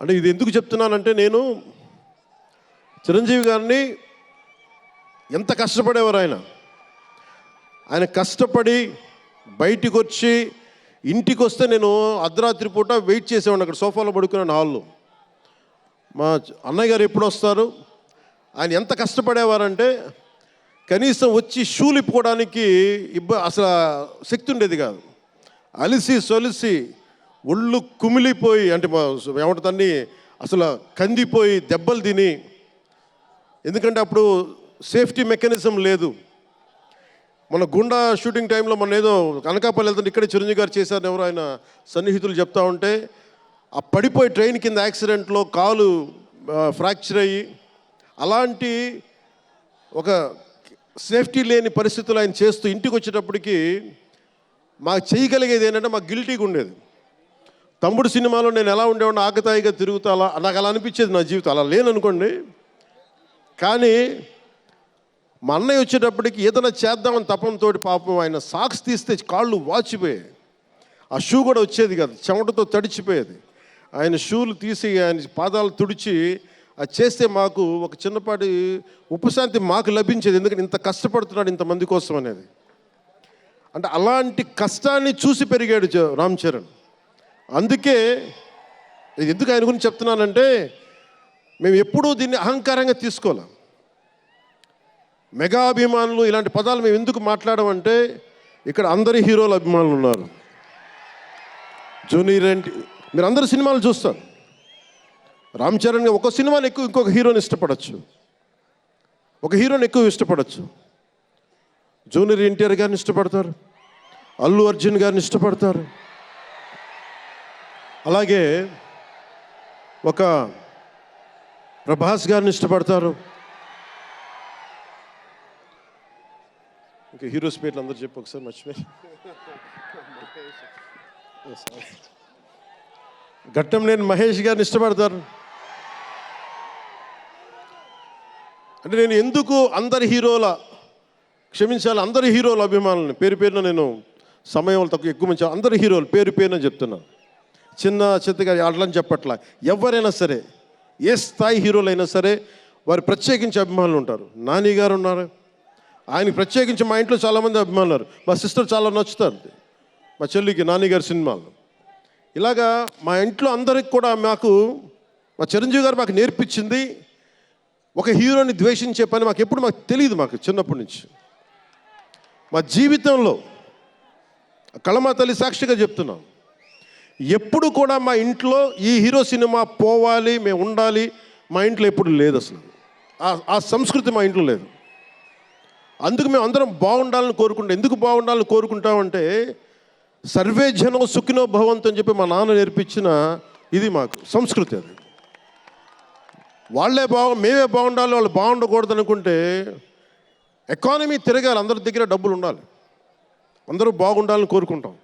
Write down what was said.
అంటే ఇది ఎందుకు చెప్తున్నానంటే, నేను చిరంజీవి గారిని ఎంత కష్టపడేవారు ఆయన కష్టపడి బయటికి వచ్చి ఇంటికి వస్తే నేను అర్ధరాత్రి పూట వెయిట్ చేసేవాడిని అక్కడ సోఫాలో పడుకున్నాను హాల్లో. మా అన్నయ్య గారు ఎప్పుడు వస్తారు, ఆయన ఎంత కష్టపడేవారంటే కనీసం వచ్చి షూలు ఇప్పుకోవడానికి అసలు శక్తి ఉండేది కాదు. అలిసి సొలిసి ఒళ్ళు కుమిలిపోయి, అంటే ఏమంటుందని అసలు కందిపోయి దెబ్బలు తిని, ఎందుకంటే అప్పుడు సేఫ్టీ మెకానిజం లేదు. మన గుండా షూటింగ్ టైంలో మన ఏదో అనకాపల్లి వెళ్తుంటే ఇక్కడే చిరంజీవి గారు చేశారని ఎవరు ఆయన సన్నిహితులు చెప్తా ఉంటే, ఆ పడిపోయి ట్రైన్ కింద యాక్సిడెంట్లో కాలు ఫ్రాక్చర్ అయ్యి, అలాంటి ఒక సేఫ్టీ లేని పరిస్థితులు ఆయన చేస్తూ ఇంటికి వచ్చేటప్పటికి మాకు చేయగలిగేది ఏంటంటే, మాకు గిల్టీగా ఉండేది. తమ్ముడు సినిమాలో నేను ఎలా ఉండేవాడిని, ఆకతాయిగా తిరుగుతా, అలా నాకు అలా అనిపించేది నా జీవితం. అలా లేననుకోండి, కానీ మా అన్నయ్య వచ్చేటప్పటికి ఏదైనా చేద్దామని తపంతో పాపం ఆయన సాక్స్ తీస్తే కాళ్ళు వాచిపోయాయి. ఆ షూ కూడా వచ్చేది కాదు, చెమటతో తడిచిపోయేది. ఆయన షూలు తీసి ఆయన పాదాలు తుడిచి అది చేస్తే మాకు ఒక చిన్నపాటి ఉపశాంతి మాకు లభించేది. ఎందుకంటే ఇంత కష్టపడుతున్నాడు ఇంతమంది కోసం అనేది. అంటే అలాంటి కష్టాన్ని చూసి పెరిగాడు రామ్ చరణ్. అందుకే ఇది ఎందుకు ఆయన గురించి చెప్తున్నానంటే, మేము ఎప్పుడూ దీన్ని అహంకారంగా తీసుకోవాలి. మెగా అభిమానులు ఇలాంటి పదాలు మేము ఎందుకు మాట్లాడమంటే, ఇక్కడ అందరి హీరోల అభిమానులు ఉన్నారు. జూనియర్ ఎన్టీ, మీరు అందరు సినిమాలు చూస్తారు. రామ్ చరణ్ ఒక సినిమాని ఎక్కువ ఇంకొక హీరోని ఇష్టపడచ్చు, ఒక హీరోని ఎక్కువ ఇష్టపడచ్చు. జూనియర్ ఎన్టీఆర్ గారిని ఇష్టపడతారు, అల్లు అర్జున్ గారిని ఇష్టపడతారు, అలాగే ఒక ప్రభాస్ గారిని ఇష్టపడతారు. ఇంకా హీరోస్ పేర్లు అందరూ చెప్పి ఒకసారి మర్చిపోయి. ఘట్టంనేని మహేష్ గారిని ఇష్టపడతారు. అంటే నేను ఎందుకు అందరి హీరోల అభిమానులని పేరు పేరున, నేను సమయం తక్కువ ఎక్కువ మంచి అందరి హీరోలు పేరు పేరున చెప్తున్నాను. చిన్న చిత్తగా అట్లని చెప్పట్లా. ఎవరైనా సరే, ఏ స్థాయి హీరోలైనా సరే వారు ప్రత్యేకించి అభిమానులు ఉంటారు. నాని గారు ఉన్నారు, ఆయనకి ప్రత్యేకించి మా ఇంట్లో చాలామంది అభిమానులు ఉన్నారు. మా సిస్టర్ చాలా నచ్చుతారు మా చెల్లికి నాని గారి సినిమాలు. ఇలాగా మా ఇంట్లో అందరికి కూడా మా చిరంజీవి గారు మాకు నేర్పించింది, ఒక హీరోని ద్వేషించే పని మాకు తెలియదు. మాకు చిన్నప్పటి నుంచి మా జీవితంలో కళమా తల్లి సాక్షిగా చెప్తున్నాం, ఎప్పుడు కూడా మా ఇంట్లో ఈ హీరో సినిమా పోవాలి, మేము ఉండాలి, మా ఇంట్లో ఎప్పుడు లేదు. అసలు ఆ సంస్కృతి మా ఇంట్లో లేదు. అందుకు మేము అందరం బాగుండాలని కోరుకుంటాం. ఎందుకు బాగుండాలని కోరుకుంటామంటే, సర్వే జనం సుఖినో భవంతు అని చెప్పి మా నాన్న నేర్పించిన ఇది మాకు సంస్కృతి. అది మేమే బాగుండాలి, వాళ్ళు బాగుండకూడదు అనుకుంటే ఎకానమీ తిరగాలి, అందరి దగ్గర డబ్బులు ఉండాలి, అందరూ బాగుండాలని కోరుకుంటాం.